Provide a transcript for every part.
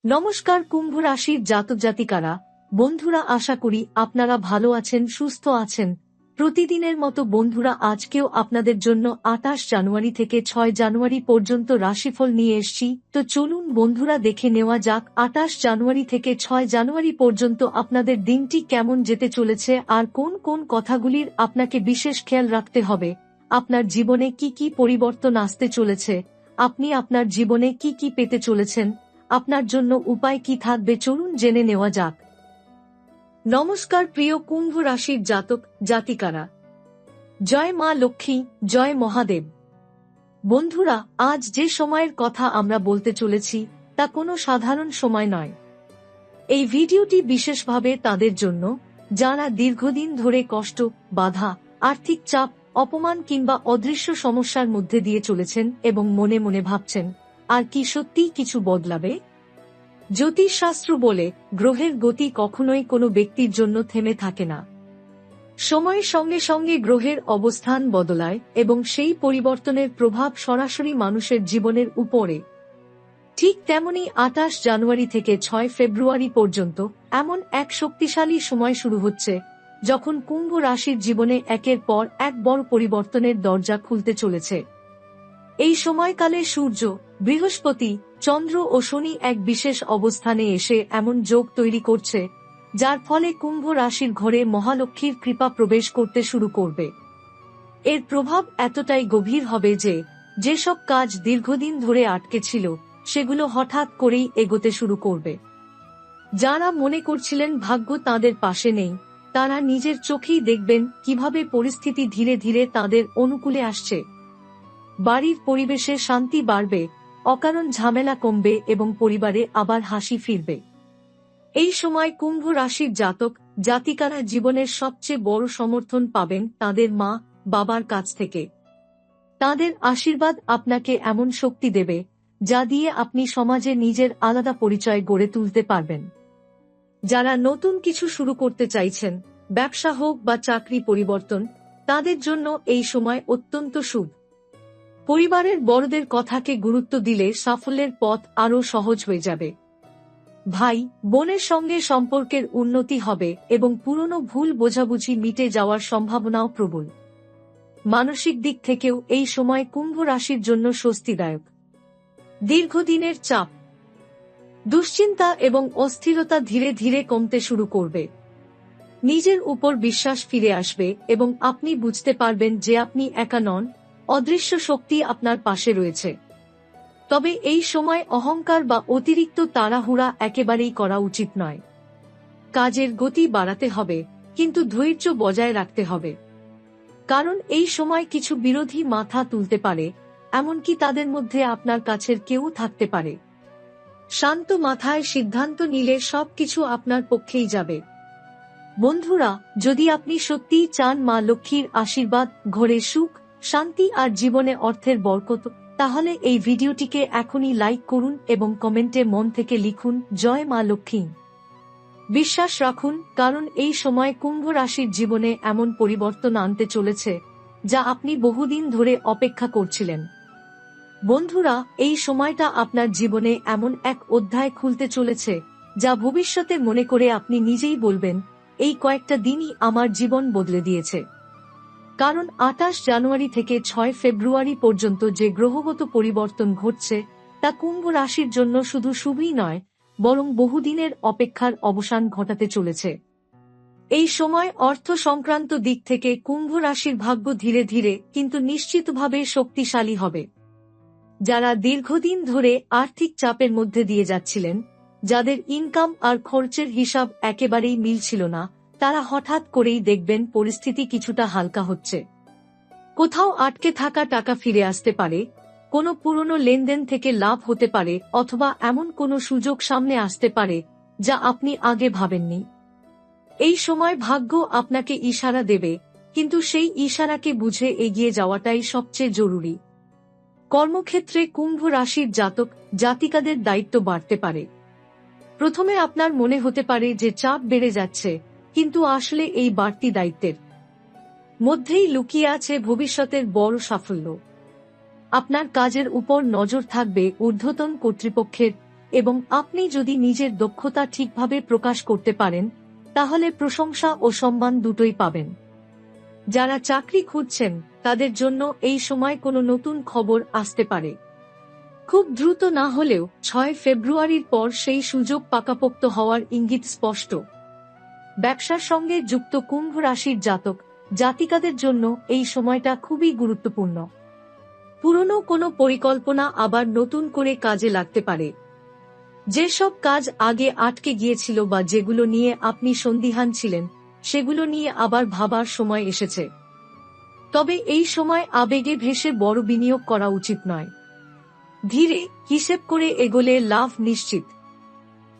নমস্কার কুম্ভ রাশির জাতক জাতিকারা, বন্ধুরা, আশা করি আপনারা ভালো আছেন, সুস্থ আছেন। প্রতিদিনের মতো বন্ধুরা, আজকেও আপনাদের জন্য 28 জানুয়ারি থেকে 6 জানুয়ারি পর্যন্ত রাশিফল নিয়ে এসেছি। তো চলুন বন্ধুরা, দেখে নেওয়া যাক 28 জানুয়ারি থেকে 6 জানুয়ারি পর্যন্ত আপনাদের দিনটি কেমন যেতে চলেছে আর কোন কোন কথাগুলির আপনাকে বিশেষ খেয়াল রাখতে হবে। আপনার জীবনে কি কি পরিবর্তন আসতে চলেছে, আপনি আপনার জীবনে কি কি পেতে চলেছেন, আপনার জন্য উপায় কি থাকবে, চলুন জেনে নেওয়া যাক। নমস্কার প্রিয় কুম্ভ রাশির জাতক জাতিকারা, জয় মা লক্ষ্মী, জয় মহাদেব। বন্ধুরা, আজ যে সময়ের কথা আমরা বলতে চলেছি তা কোনো সাধারণ সময় নয়। এই ভিডিওটি বিশেষভাবে তাদের জন্য যারা দীর্ঘদিন ধরে কষ্ট, বাধা, আর্থিক চাপ, অপমান কিংবা অদৃশ্য সমস্যার মধ্যে দিয়ে চলেছেন এবং মনে মনে ভাবছেন, আর কি সত্যিই কিছু বদলাবে? জ্যোতিষশাস্ত্র বলে, গ্রহের গতি কখনোই কোনো ব্যক্তির জন্য থেমে থাকে না। সময়ের সঙ্গে সঙ্গে গ্রহের অবস্থান বদলায় এবং সেই পরিবর্তনের প্রভাব সরাসরি মানুষের জীবনের উপরে। ঠিক তেমনি 28 জানুয়ারি থেকে 6 ফেব্রুয়ারি পর্যন্ত এমন এক শক্তিশালী সময় শুরু হচ্ছে যখন কুম্ভ রাশির জীবনে একের পর এক বড় পরিবর্তনের দরজা খুলতে চলেছে। এই সময়কালে সূর্য, বৃহস্পতি, চন্দ্র ও শনি এক বিশেষ অবস্থানে এসে এমন যোগ তৈরি করছে যার ফলে কুম্ভ রাশির ঘরে মহালক্ষ্মীর কৃপা প্রবেশ করতে শুরু করবে। এর প্রভাব এতটাই গভীর হবে যে যেসব কাজ দীর্ঘদিন ধরে আটকে ছিল সেগুলো হঠাৎ করেই এগোতে শুরু করবে। যারা মনে করছিলেন ভাগ্য তাদের পাশে নেই, তারা নিজের চোখেই দেখবেন কিভাবে পরিস্থিতি ধীরে ধীরে তাদের অনুকূলে আসছে। বাড়ির পরিবেশে শান্তি বাড়বে, অকারণ ঝামেলা কমবে এবং পরিবারে আবার হাসি ফিরবে। এই সময় কুম্ভ রাশির জাতক জাতিকারা জীবনের সবচেয়ে বড় সমর্থন পাবেন তাদের মা বাবার কাছ থেকে। তাদের আশীর্বাদ আপনাকে এমন শক্তি দেবে যা দিয়ে আপনি সমাজে নিজের আলাদা পরিচয় গড়ে তুলতে পারবেন। যারা নতুন কিছু শুরু করতে চাইছেন, ব্যবসা হোক বা চাকরি পরিবর্তন, তাদের জন্য এই সময় অত্যন্ত শুভ। পরিবারের বড়দের কথাকে গুরুত্ব দিলে সাফল্যের পথ আরও সহজ হয়ে যাবে। ভাই বোনের সঙ্গে সম্পর্কের উন্নতি হবে এবং পুরনো ভুল বোঝাবুঝি মিটে যাওয়ার সম্ভাবনাও প্রবল। মানসিক দিক থেকেও এই সময় কুম্ভ রাশির জন্য স্বস্তিদায়ক। দীর্ঘদিনের চাপ, দুশ্চিন্তা এবং অস্থিরতা ধীরে ধীরে কমতে শুরু করবে। নিজের উপর বিশ্বাস ফিরে আসবে এবং আপনি বুঝতে পারবেন যে আপনি একা নন, অদৃশ্য শক্তি আপনার পাশে রয়েছে। তবে এই সময় অহংকার বা অতিরিক্ত তাড়াহুড়া একেবারেই করা উচিত নয়। কাজের গতি বাড়াতে হবে, কিন্তু ধৈর্য বজায় রাখতে হবে। কারণ এই সময় কিছু বিরোধী মাথা তুলতে পারে, এমনকি তাদের মধ্যে আপনার কাছের কেউ থাকতে পারে। শান্ত মাথায় সিদ্ধান্ত নিলে সবকিছু আপনার পক্ষেই যাবে। বন্ধুরা, যদি আপনি সত্যিই চান মা লক্ষ্মীর আশীর্বাদ, ঘরে সুখ, শান্তি আর জীবনে অর্থের বরকত, তাহলে এই ভিডিওটিকে এখনই লাইক করুন এবং কমেন্টে মন থেকে লিখুন জয় মা লক্ষ্মী। বিশ্বাস রাখুন, কারণ এই সময় কুম্ভ রাশির জীবনে এমন পরিবর্তন আনতে চলেছে যা আপনি বহুদিন ধরে অপেক্ষা করছিলেন। বন্ধুরা, এই সময়টা আপনার জীবনে এমন এক অধ্যায় খুলতে চলেছে যা ভবিষ্যতে মনে করে আপনি নিজেই বলবেন, এই কয়েকটা দিনই আমার জীবন বদলে দিয়েছে। কারণ 28 জানুয়ারি থেকে 6 ফেব্রুয়ারি পর্যন্ত যে গ্রহগত পরিবর্তন ঘটছে তা কুম্ভ রাশির জন্য শুধু শুভই নয়, বরং বহুদিনের অপেক্ষার অবসান ঘটাতে চলেছে। এই সময় অর্থ সংক্রান্ত দিক থেকে কুম্ভ রাশির ভাগ্য ধীরে ধীরে কিন্তু নিশ্চিতভাবে শক্তিশালী হবে। যারা দীর্ঘদিন ধরে আর্থিক চাপের মধ্যে দিয়ে যাচ্ছিলেন, যাদের ইনকাম আর খরচের হিসাব একেবারেই মিলছিল না, তারা হঠাৎ করেই দেখবেন পরিস্থিতি কিছুটা হালকা হচ্ছে। কোথাও আটকে থাকা টাকা ফিরে আসতে পারে, কোনো পুরনো লেনদেন থেকে লাভ হতে পারে, অথবা এমন কোনো সুযোগ সামনে আসতে পারে যা আপনি আগে ভাবেননি। এই সময় ভাগ্য আপনাকে ইশারা দেবে, কিন্তু সেই ইশারাকে বুঝে এগিয়ে যাওয়াটাই সবচেয়ে জরুরি। কর্মক্ষেত্রে কুম্ভ রাশির জাতক জাতিকাদের দায়িত্ব বাড়তে পারে। প্রথমে আপনার মনে হতে পারে যে চাপ বেড়ে যাচ্ছে, কিন্তু আসলে এই বাড়তি দায়িত্বের মধ্যেই লুকিয়ে আছে ভবিষ্যতের বড় সাফল্য। আপনার কাজের উপর নজর থাকবে ঊর্ধ্বতন কর্তৃপক্ষের এবং আপনি যদি নিজের দক্ষতা ঠিকভাবে প্রকাশ করতে পারেন তাহলে প্রশংসা ও সম্মান দুটোই পাবেন। যারা চাকরি খুঁজছেন তাদের জন্য এই সময় কোনো নতুন খবর আসতে পারে। খুব দ্রুত না হলেও 6 ফেব্রুয়ারির পর সেই সুযোগ পাকাপোক্ত হওয়ার ইঙ্গিত স্পষ্ট। ব্যবসার সঙ্গে যুক্ত কুম্ভ রাশির জাতক জাতিকাদের জন্য এই সময়টা খুবই গুরুত্বপূর্ণ। পুরনো কোনো পরিকল্পনা আবার নতুন করে কাজে লাগতে পারে। যেসব কাজ আগে আটকে গিয়েছিল বা যেগুলো নিয়ে আপনি সন্দিহান ছিলেন সেগুলো নিয়ে আবার ভাবার সময় এসেছে। তবে এই সময় আবেগে ভেসে বড় বিনিয়োগ করা উচিত নয়। ধীরে হিসেব করে এগোলে লাভ নিশ্চিত।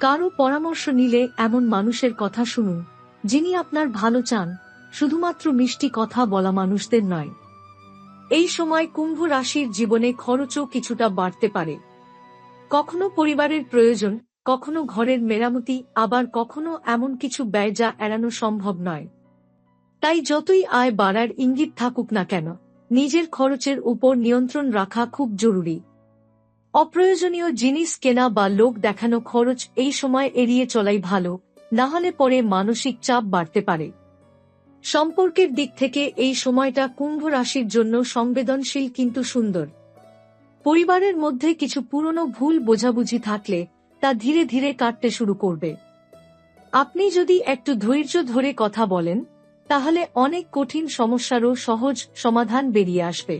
কারো পরামর্শ নিলে এমন মানুষের কথা শুনুন যিনি আপনার ভালো চান, শুধুমাত্র মিষ্টি কথা বলা মানুষদের নয়। এই সময় কুম্ভ রাশির জীবনে খরচও কিছুটা বাড়তে পারে। কখনো পরিবারের প্রয়োজন, কখনো ঘরের মেরামতি, আবার কখনো এমন কিছু ব্যয় যা এড়ানো সম্ভব নয়। তাই যতই আয় বাড়ার ইঙ্গিত থাকুক না কেন, নিজের খরচের উপর নিয়ন্ত্রণ রাখা খুব জরুরি। অপ্রয়োজনীয় জিনিস কেনা বা লোক দেখানো খরচ এই সময় এড়িয়ে চলাই ভালো, না হলে পরে মানসিক চাপ বাড়তে পারে। সম্পর্কের দিক থেকে এই সময়টা কুম্ভ রাশির জন্য সংবেদনশীল কিন্তু সুন্দর। পরিবারের মধ্যে কিছু পুরনো ভুল বোঝাবুঝি থাকলে তা ধীরে ধীরে কাটতে শুরু করবে। আপনি যদি একটু ধৈর্য ধরে কথা বলেন তাহলে অনেক কঠিন সমস্যারও সহজ সমাধান বেরিয়ে আসবে।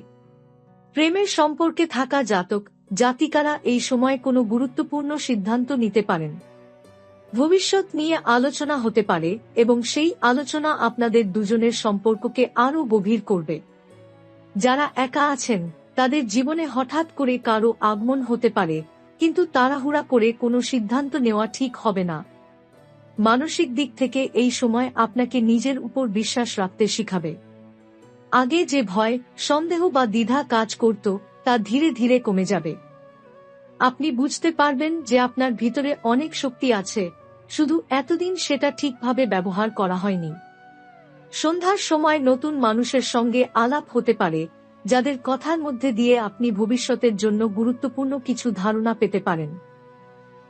প্রেমের সম্পর্কে থাকা জাতক জাতিকারা এই সময় কোনো গুরুত্বপূর্ণ সিদ্ধান্ত নিতে পারেন। ভবিষ্যৎ নিয়ে আলোচনা হতে পারে এবং সেই আলোচনা আপনাদের দুজনের সম্পর্ককে আরও গভীর করবে। যারা একা আছেন তাদের জীবনে হঠাৎ করে কারো আগমন হতে পারে, কিন্তু তাড়াহুড়া করে কোনো সিদ্ধান্ত নেওয়া ঠিক হবে না। মানসিক দিক থেকে এই সময় আপনাকে নিজের উপর বিশ্বাস রাখতে শিখাবে। আগে যে ভয়, সন্দেহ বা দ্বিধা কাজ করত তা ধীরে ধীরে কমে যাবে। আপনি বুঝতে পারবেন যে আপনার ভিতরে অনেক শক্তি আছে, শুধু এতদিন সেটা ঠিকভাবে ব্যবহার করা হয়নি। সন্ধ্যার সময় নতুন মানুষের সঙ্গে আলাপ হতে পারে, যাদের কথার মধ্যে দিয়ে আপনি ভবিষ্যতের জন্য গুরুত্বপূর্ণ কিছু ধারণা পেতে পারেন।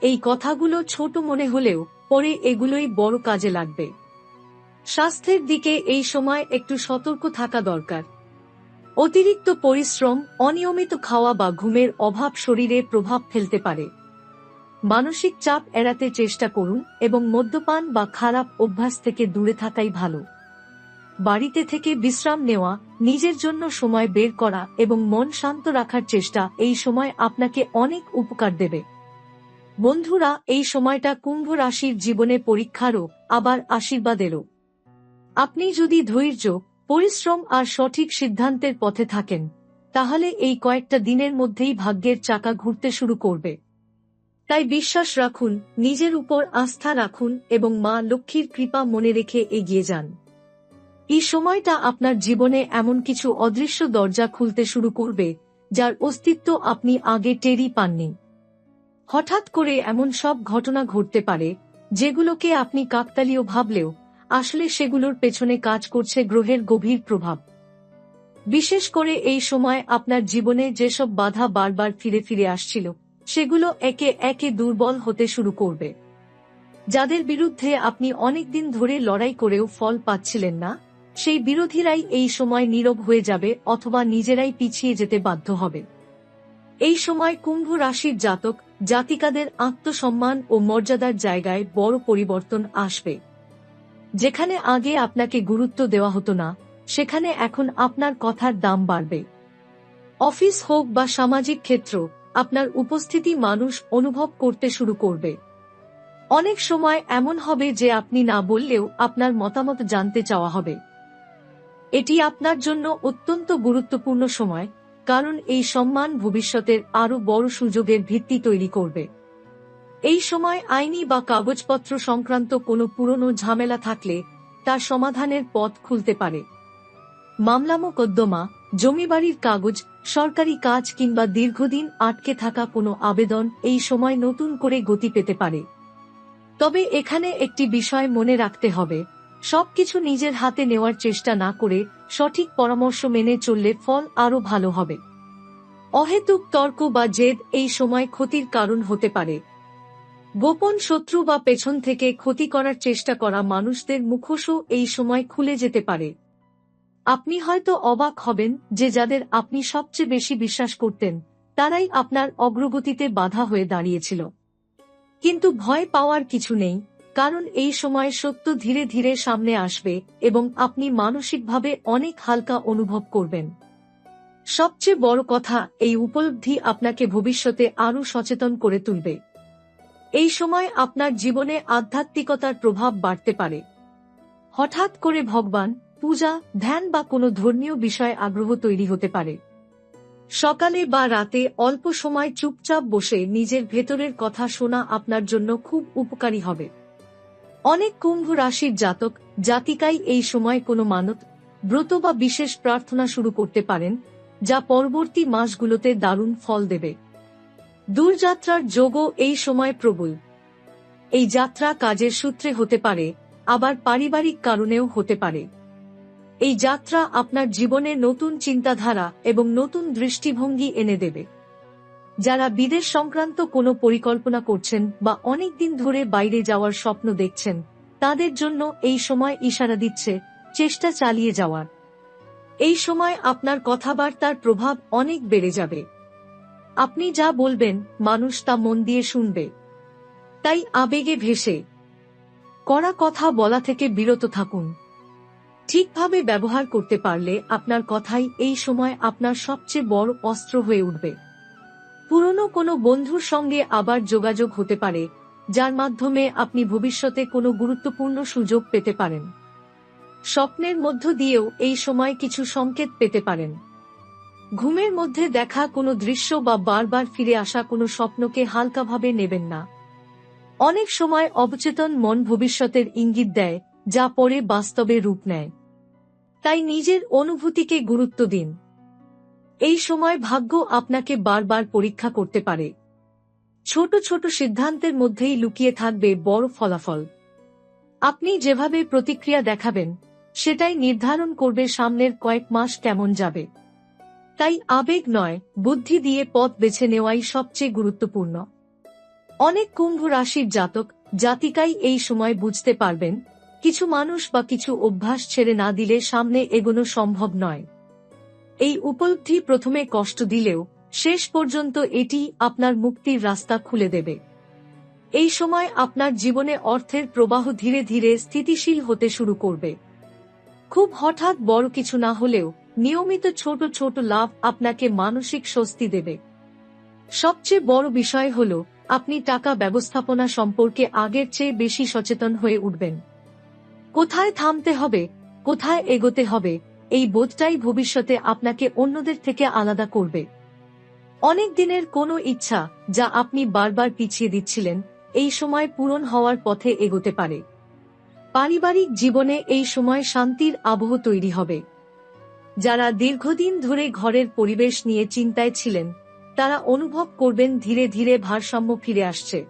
এই কথাগুলো ছোট মনে হলেও পরে এগুলোই বড় কাজে লাগবে। স্বাস্থ্যের দিকে এই সময় একটু সতর্ক থাকা দরকার। অতিরিক্ত পরিশ্রম, অনিয়মিত খাওয়া বা ঘুমের অভাব শরীরে প্রভাব ফেলতে পারে। মানসিক চাপ এড়াতে চেষ্টা করুন এবং মদ্যপান বা খারাপ অভ্যাস থেকে দূরে থাকাই ভালো। বাড়িতে থেকে বিশ্রাম নেওয়া, নিজের জন্য সময় বের করা এবং মন শান্ত রাখার চেষ্টা এই সময় আপনাকে অনেক উপকার দেবে। বন্ধুরা, এই সময়টা কুম্ভ রাশির জীবনে পরীক্ষারও আবার আশীর্বাদেরও। আপনি যদি ধৈর্য, পরিশ্রম আর সঠিক সিদ্ধান্তের পথে থাকেন তাহলে এই কয়েকটা দিনের মধ্যেই ভাগ্যের চাকা ঘুরতে শুরু করবে। তাই বিশ্বাস রাখুন, নিজের উপর আস্থা রাখুন এবং মা লক্ষ্মীর কৃপা মনে রেখে এগিয়ে যান। এই সময়টা আপনার জীবনে এমন কিছু অদৃশ্য দরজা খুলতে শুরু করবে যার অস্তিত্ব আপনি আগে টেরই পাননি। হঠাৎ করে এমন সব ঘটনা ঘটতে পারে যেগুলোকে আপনি কাকতালীয় ভাবলেও আসলে সেগুলোর পেছনে কাজ করছে গ্রহের গভীর প্রভাব। বিশেষ করে এই সময় আপনার জীবনে যেসব বাধা বারবার ফিরে ফিরে আসছিল সেগুলো একে একে দুর্বল হতে শুরু করবে। যাদের বিরুদ্ধে আপনি অনেকদিন ধরে লড়াই করেও ফল পাচ্ছিলেন না, সেই বিরোধীরাই এই সময় নীরব হয়ে যাবে অথবা নিজেরাই পিছিয়ে যেতে বাধ্য হবে। এই সময় কুম্ভ রাশির জাতক জাতিকাদের আত্মসম্মান ও মর্যাদার জায়গায় বড় পরিবর্তন আসবে। যেখানে আগে আপনাকে গুরুত্ব দেওয়া হতো না, সেখানে এখন আপনার কথার দাম বাড়বে। অফিস হোক বা সামাজিক ক্ষেত্র, আপনার উপস্থিতি মানুষ অনুভব করতে শুরু করবে। অনেক সময় এমন হবে যে আপনি না বললেও আপনার মতামত জানতে চাওয়া হবে। এটি আপনার জন্য অত্যন্ত গুরুত্বপূর্ণ সময়, কারণ এই সম্মান ভবিষ্যতের আরও বড় সুযোগের ভিত্তি তৈরি করবে। এই সময় আইনি বা কাগজপত্র সংক্রান্ত কোনো পুরনো ঝামেলা থাকলে তার সমাধানের পথ খুলতে পারে। মামলা মোকদ্দমা, জমিবাড়ির কাগজ, সরকারি কাজ কিংবা দীর্ঘদিন আটকে থাকা কোনো আবেদন এই সময় নতুন করে গতি পেতে পারে। তবে এখানে একটি বিষয় মনে রাখতে হবে, সবকিছু নিজের হাতে নেওয়ার চেষ্টা না করে সঠিক পরামর্শ মেনে চললে ফল আরও ভালো হবে। অহেতুক তর্ক বা জেদ এই সময় ক্ষতির কারণ হতে পারে, গোপন শত্রু বা পেছন থেকে ক্ষতি করার চেষ্টা করা মানুষদের মুখোশও এই সময় খুলে যেতে পারে। আপনি হয়তো অবাক হবেন যে যাদের আপনি সবচেয়ে বেশি বিশ্বাস করতেন তারাই আপনার অগ্রগতিতে বাধা হয়ে দাঁড়িয়েছিল। কিন্তু ভয় পাওয়ার কিছু নেই, কারণ এই সময় সত্য ধীরে ধীরে সামনে আসবে এবং আপনি মানসিকভাবে অনেক হালকা অনুভব করবেন। সবচেয়ে বড় কথা, এই উপলব্ধি আপনাকে ভবিষ্যতে আরও সচেতন করে তুলবে। এই সময় আপনার জীবনে আধ্যাত্মিকতার প্রভাব বাড়তে পারে। হঠাৎ করে ভগবান, পূজা, ধ্যান বা কোনো ধর্মীয় বিষয়ে আগ্রহ তৈরি হতে পারে। সকালে বা রাতে অল্প সময় চুপচাপ বসে নিজের ভেতরের কথা শোনা আপনার জন্য খুব উপকারী হবে। অনেক কুম্ভ রাশির জাতক জাতিকাই এই সময় কোনো মানত, ব্রত বা বিশেষ প্রার্থনা শুরু করতে পারেন, যা পরবর্তী মাসগুলোতে দারুণ ফল দেবে। দূরযাত্রার যোগও এই সময় প্রবল। এই যাত্রা কাজের সূত্রে হতে পারে, আবার পারিবারিক কারণেও হতে পারে। এই যাত্রা আপনার জীবনে নতুন চিন্তাধারা এবং নতুন দৃষ্টিভঙ্গি এনে দেবে। যারা বিদেশ সংক্রান্ত কোনো পরিকল্পনা করছেন বা অনেক দিন ধরে বাইরে যাওয়ার স্বপ্ন দেখছেন, তাদের জন্য এই সময় ইশারা দিচ্ছে চেষ্টা চালিয়ে যাওয়ার। এই সময় আপনার কথাবার্তার প্রভাব অনেক বেড়ে যাবে। আপনি যা বলবেন মানুষ তা মন দিয়ে শুনবে। তাই আবেগে ভেসে কড়া কথা বলা থেকে বিরত থাকুন। ঠিকভাবে ব্যবহার করতে পারলে আপনার কথাই এই সময় আপনার সবচেয়ে বড় অস্ত্র হয়ে উঠবে। পুরনো কোনো বন্ধুর সঙ্গে আবার যোগাযোগ হতে পারে, যার মাধ্যমে আপনি ভবিষ্যতে কোনো গুরুত্বপূর্ণ সুযোগ পেতে পারেন। স্বপ্নের মধ্য দিয়েও এই সময় কিছু সংকেত পেতে পারেন। ঘুমের মধ্যে দেখা কোনো দৃশ্য বা বারবার ফিরে আসা কোনো স্বপ্নকে হালকাভাবে নেবেন না। অনেক সময় অবচেতন মন ভবিষ্যতের ইঙ্গিত দেয়, যা পরে বাস্তবে রূপ নেয়। তাই নিজের অনুভূতিকে গুরুত্ব দিন। এই সময় ভাগ্য আপনাকে বারবার পরীক্ষা করতে পারে। ছোট ছোট সিদ্ধান্তের মধ্যেই লুকিয়ে থাকবে বড় ফলাফল। আপনি যেভাবে প্রতিক্রিয়া দেখাবেন সেটাই নির্ধারণ করবে সামনের কয়েক মাস কেমন যাবে। তাই আবেগ নয়, বুদ্ধি দিয়ে পথ বেছে নেওয়াই সবচেয়ে গুরুত্বপূর্ণ। অনেক কুম্ভ রাশির জাতক জাতিকাই এই সময় বুঝতে পারবেন, কিছু মানুষ বা কিছু অভ্যাস ছেড়ে না দিলে সামনে এগোনো সম্ভব নয়। এই উপলব্ধি প্রথমে কষ্ট দিলেও শেষ পর্যন্ত এটি আপনার মুক্তির রাস্তা খুলে দেবে। এই সময় আপনার জীবনে অর্থের প্রবাহ ধীরে ধীরে স্থিতিশীল হতে শুরু করবে। খুব হঠাৎ বড় কিছু না হলেও নিয়মিত ছোট ছোট লাভ আপনাকে মানসিক স্বস্তি দেবে। সবচেয়ে বড় বিষয় হল, আপনি টাকা ব্যবস্থাপনা সম্পর্কে আগের চেয়ে বেশি সচেতন হয়ে উঠবেন। কোথায় থামতে হবে, কোথায় এগোতে হবে, এই বোধটাই ভবিষ্যতে আপনাকে অন্যদের থেকে আলাদা করবে। অনেক দিনের কোনো ইচ্ছা যা আপনি বারবার পিছিয়ে দিচ্ছিলেন, এই সময় পূরণ হওয়ার পথে এগোতে পারে। পারিবারিক জীবনে এই সময় শান্তির আবহ তৈরি হবে। যারা দীর্ঘদিন ধরে ঘরের পরিবেশ নিয়ে চিন্তায় ছিলেন, তারা অনুভব করবেন ধীরে ধীরে ভারসাম্য ফিরে আসছে।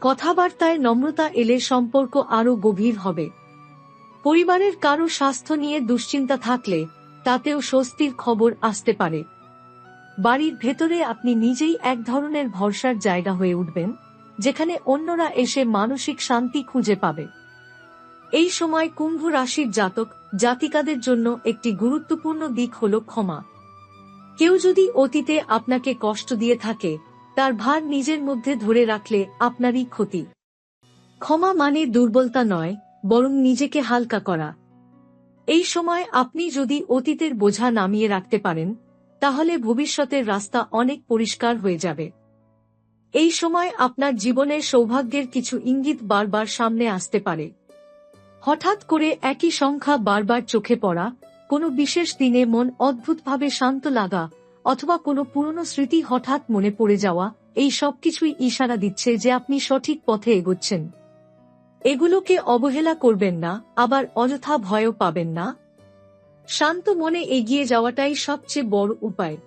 কথাবার্তায় নম্রতা এলে সম্পর্ক আরও গভীর হবে। পরিবারের কারো স্বাস্থ্য নিয়ে দুশ্চিন্তা থাকলে তাতেও স্বস্তির খবর আসতে পারে। বাড়ির ভেতরে আপনি নিজেই এক ধরনের ভরসার জায়গা হয়ে উঠবেন, যেখানে অন্যরা এসে মানসিক শান্তি খুঁজে পাবে। এই সময় কুম্ভ রাশির জাতক জাতিকাদের জন্য একটি গুরুত্বপূর্ণ দিক হল ক্ষমা। কেউ যদি অতীতে আপনাকে কষ্ট দিয়ে থাকে, তার ভার নিজের মধ্যে ধরে রাখলে আপনারই ক্ষতি। ক্ষমা মানে দুর্বলতা নয়, বরং নিজেকে হালকা করা। এই সময় আপনি যদি অতীতের বোঝা নামিয়ে রাখতে পারেন, তাহলে ভবিষ্যতের রাস্তা অনেক পরিষ্কার হয়ে যাবে। এই সময় আপনার জীবনের সৌভাগ্যের কিছু ইঙ্গিত বারবার সামনে আসতে পারে। হঠাৎ করে একই সংখ্যা বারবার চোখে পড়া, কোনো বিশেষ দিনে মন অদ্ভুতভাবে শান্ত লাগা, অথবা কোনো পুরনো স্মৃতি হঠাৎ মনে পড়ে যাওয়া, এই সবকিছুই ইশারা দিচ্ছে যে আপনি সঠিক পথে এগোচ্ছেন। এগুলোকে অবহেলা করবেন না, আবার অযথা ভয়ও পাবেন না। শান্ত মনে এগিয়ে যাওয়াটাই সবচেয়ে বড় উপায়।